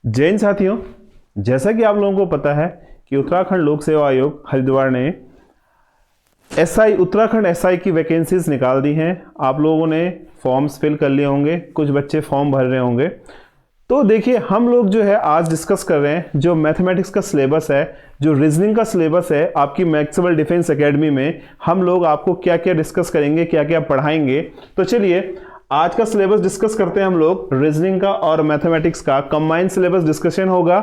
जय हिंद साथियों, जैसा कि आप लोगों को पता है कि उत्तराखंड लोक सेवा आयोग हरिद्वार ने उत्तराखंड एसआई की वैकेंसीज निकाल दी हैं। आप लोगों ने फॉर्म्स फिल कर लिए होंगे, कुछ बच्चे फॉर्म भर रहे होंगे। तो देखिए, हम लोग जो है आज डिस्कस कर रहे हैं जो मैथमेटिक्स का सिलेबस है, जो रीजनिंग का सिलेबस है आपकी मैक्सवेल डिफेंस एकेडमी में। हम लोग आपको क्या क्या डिस्कस करेंगे, क्या क्या पढ़ाएंगे। तो चलिए आज का सिलेबस डिस्कस करते हैं। हम लोग रीजनिंग का और मैथमेटिक्स का कंबाइंड सिलेबस डिस्कशन होगा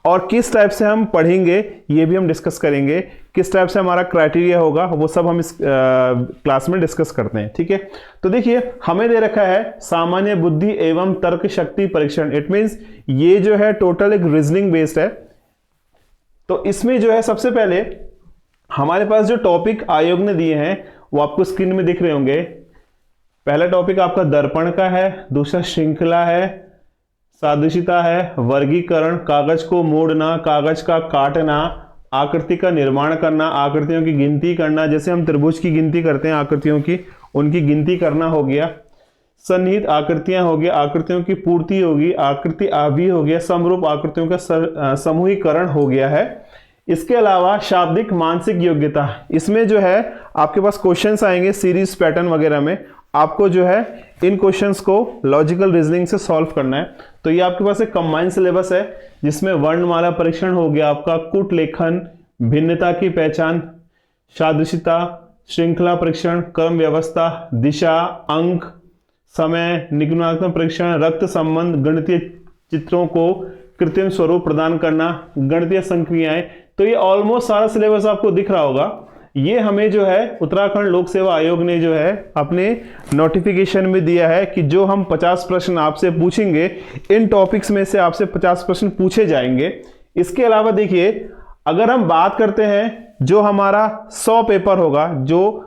और किस टाइप से हम पढ़ेंगे ये भी हम डिस्कस करेंगे। किस टाइप से हमारा क्राइटेरिया होगा वो सब हम इस क्लास में डिस्कस करते हैं, ठीक है। तो देखिए, हमें दे रखा है सामान्य बुद्धि एवं तर्क शक्ति परीक्षण। इट मींस ये जो है टोटल एक रीजनिंग बेस्ड है। तो इसमें जो है सबसे पहले हमारे पास जो टॉपिक आयोग ने दिए हैं वो आपको स्क्रीन में दिख रहे होंगे। पहला टॉपिक आपका दर्पण का है, दूसरा श्रृंखला है, सादृश्यता है, वर्गीकरण, कागज को मोड़ना, कागज का काटना, आकृति का निर्माण करना, आकृतियों की गिनती करना। जैसे हम त्रिभुज की गिनती करते हैं आकृतियों की, उनकी गिनती करना हो गया। सन्निहित आकृतियां हो गया, आकृतियों की पूर्ति होगी, आकृति आव्यूह हो गया, समरूप आकृतियों का समूहीकरण हो गया है। इसके अलावा शाब्दिक मानसिक योग्यता, इसमें जो है आपके पास क्वेश्चंस आएंगे सीरीज पैटर्न वगैरह में। आपको जो है इन क्वेश्चंस को लॉजिकल रीजनिंग से सॉल्व करना है। तो ये आपके पास एक कंबाइंड सिलेबस है जिसमें वर्णमाला परीक्षण हो गया आपका, कूट लेखन, भिन्नता की पहचान, सादृश्यता, श्रृंखला परीक्षण, क्रम व्यवस्था, दिशा, अंक, समय, निगमनात्मक परीक्षण, रक्त संबंध, गणितीय चित्रों को कृत्रिम स्वरूप प्रदान करना, गणितीय संक्रियाएं। तो ये ऑलमोस्ट सारा सिलेबस आपको दिख रहा होगा। ये हमें जो है उत्तराखंड लोक सेवा आयोग ने जो है अपने नोटिफिकेशन में दिया है कि जो हम 50 प्रश्न आपसे पूछेंगे, इन टॉपिक्स में से आपसे 50 प्रश्न पूछे जाएंगे। इसके अलावा देखिए, अगर हम बात करते हैं जो हमारा 100 पेपर होगा, जो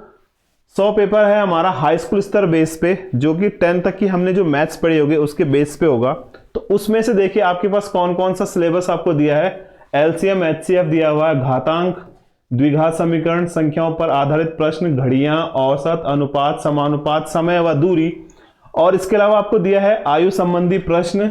100 पेपर है हमारा हाई स्कूल स्तर बेस पे, जो कि 10 तक की हमने जो मैथ्स पढ़ी होगी उसके बेस पे होगा। तो उसमें से देखिए आपके पास कौन कौन सा सिलेबस आपको दिया है। एलसीएम एचसीएफ दिया हुआ है, घातांक, द्विघात समीकरण, संख्याओं पर आधारित प्रश्न, घड़ियां, औसत, अनुपात, समानुपात, समय व दूरी। और इसके अलावा आपको दिया है आयु संबंधी प्रश्न,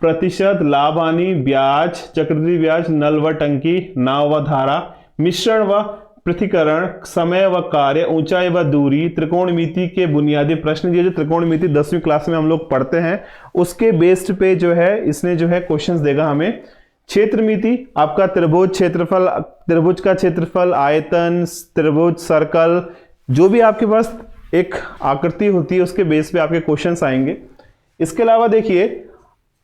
प्रतिशत, लाभ हानि, ब्याज, चक्रवृद्धि ब्याज, नल व टंकी, नाव व धारा, मिश्रण व पृथक्करण, समय व कार्य, ऊंचाई व दूरी, त्रिकोणमिति के बुनियादी प्रश्न। ये जो त्रिकोणमिति 10वीं क्लास में हम लोग पढ़ते हैं उसके बेस्ड पे जो है इसने जो है क्वेश्चंस देगा हमें। क्षेत्रमिति आपका त्रिभुज क्षेत्रफल, त्रिभुज का क्षेत्रफल, आयतन, त्रिभुज, सर्कल, जो भी आपके पास एक आकृति होती है उसके बेस पे आपके क्वेश्चंस आएंगे। इसके अलावा देखिए,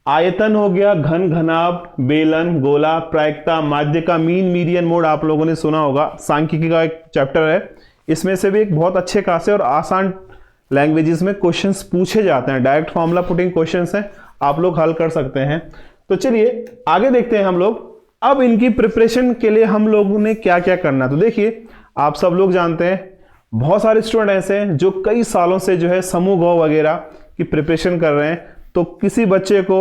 आयतन हो गया, घन, घनाभ, बेलन, गोला, प्रायिकता, माध्य का मीन मीडियन मोड आप लोगों ने सुना होगा। सांख्यिकी का एक चैप्टर है, इसमें से भी एक बहुत अच्छे खासे और आसान लैंग्वेजेस में क्वेश्चंस पूछे जाते हैं। डायरेक्ट फॉर्मूला पुटिंग क्वेश्चंस हैं, आप लोग हल कर सकते हैं। तो चलिए आगे देखते हैं हम लोग। अब इनकी प्रिपरेशन के लिए हम लोगों ने क्या क्या करना। तो देखिए, आप सब लोग जानते हैं बहुत सारे स्टूडेंट ऐसे हैं जो कई सालों से जो है समूह गौ वगैरह की प्रिपरेशन कर रहे हैं। तो किसी बच्चे को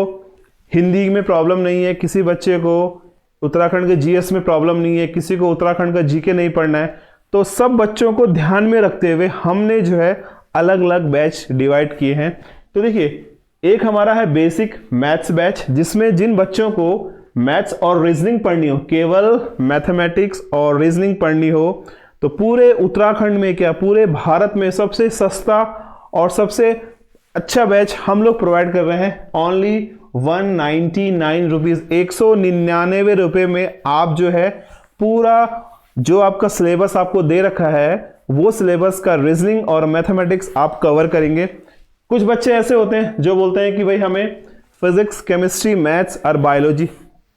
हिंदी में प्रॉब्लम नहीं है, किसी बच्चे को उत्तराखंड के जीएस में प्रॉब्लम नहीं है, किसी को उत्तराखंड का जीके नहीं पढ़ना है। तो सब बच्चों को ध्यान में रखते हुए हमने जो है अलग अलग बैच डिवाइड किए हैं। तो देखिए, एक हमारा है बेसिक मैथ्स बैच, जिसमें जिन बच्चों को मैथ्स और रीजनिंग पढ़नी हो, केवल मैथमेटिक्स और रीजनिंग पढ़नी हो, तो पूरे उत्तराखंड में क्या पूरे भारत में सबसे सस्ता और सबसे अच्छा बैच हम लोग प्रोवाइड कर रहे हैं। ओनली 199 रुपीज, 199 रुपये में आप जो है पूरा जो आपका सिलेबस आपको दे रखा है वो सिलेबस का रीजनिंग और मैथमेटिक्स आप कवर करेंगे। कुछ बच्चे ऐसे होते हैं जो बोलते हैं कि भाई हमें फिजिक्स, केमिस्ट्री, मैथ्स और बायोलॉजी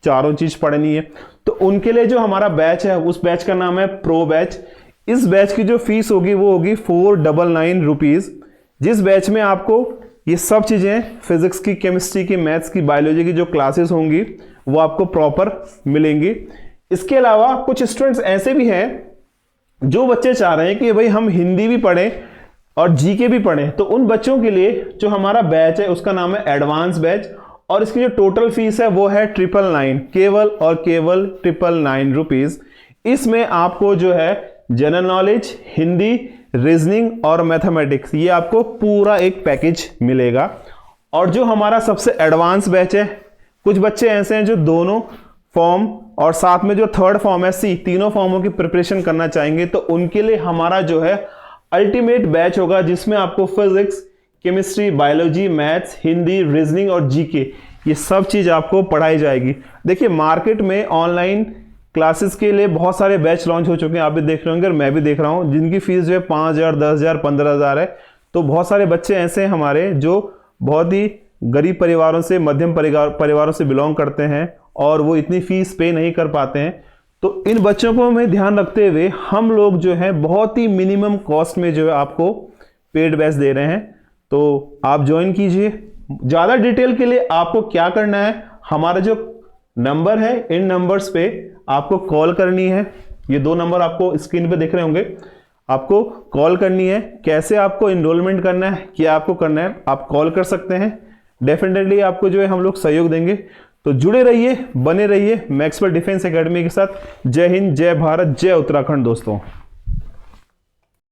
चारों चीज पढ़नी है। तो उनके लिए जो हमारा बैच है उस बैच का नाम है प्रो बैच। इस बैच की जो फीस होगी वो होगी 499 रुपीज, जिस बैच में आपको ये सब चीजें फिजिक्स की, केमिस्ट्री की, मैथ्स की, बायोलॉजी की जो क्लासेस होंगी वो आपको प्रॉपर मिलेंगी। इसके अलावा कुछ स्टूडेंट्स ऐसे भी हैं जो बच्चे चाह रहे हैं कि भाई हम हिंदी भी पढ़ें और जीके भी पढ़ें। तो उन बच्चों के लिए जो हमारा बैच है उसका नाम है एडवांस बैच, और इसकी जो टोटल फीस है वो है 999, केवल और केवल 999 रुपीज। इसमें आपको जो है जनरल नॉलेज, हिंदी, रीजनिंग और मैथमेटिक्स, ये आपको पूरा एक पैकेज मिलेगा। और जो हमारा सबसे एडवांस बैच है, कुछ बच्चे ऐसे हैं जो दोनों फॉर्म और साथ में जो थर्ड फॉर्म है सी, तीनों फॉर्मों की प्रिपरेशन करना चाहेंगे, तो उनके लिए हमारा जो है अल्टीमेट बैच होगा, जिसमें आपको physics, chemistry, biology, maths, Hindi, reasoning और जीके, ये सब चीज आपको पढ़ाई जाएगी। देखिए मार्केट में ऑनलाइन क्लासेस के लिए बहुत सारे बैच लॉन्च हो चुके हैं, आप भी देख रहे होंगे और मैं भी देख रहा हूं, जिनकी फीस जो है 5,000, 10,000, 15,000 है। तो बहुत सारे बच्चे ऐसे हैं हमारे जो बहुत ही गरीब परिवारों से, मध्यम परिवारों से बिलोंग करते हैं और वो इतनी फीस पे नहीं कर पाते हैं। तो इन बच्चों को हमें ध्यान रखते हुए हम लोग जो है बहुत ही मिनिमम कॉस्ट में जो है आपको पेड बैच दे रहे हैं, तो आप ज्वाइन कीजिए। ज़्यादा डिटेल के लिए आपको क्या करना है, हमारा जो नंबर है, इन नंबर्स पे आपको कॉल करनी है। ये 2 नंबर आपको स्क्रीन पे दिख रहे होंगे, आपको कॉल करनी है। कैसे आपको इनरोलमेंट करना है, क्या आपको करना है, आप कॉल कर सकते हैं। डेफिनेटली आपको जो है हम लोग सहयोग देंगे। तो जुड़े रहिए, बने रहिए मैक्सवेल डिफेंस एकेडमी के साथ। जय हिंद, जय भारत, जय उत्तराखंड दोस्तों।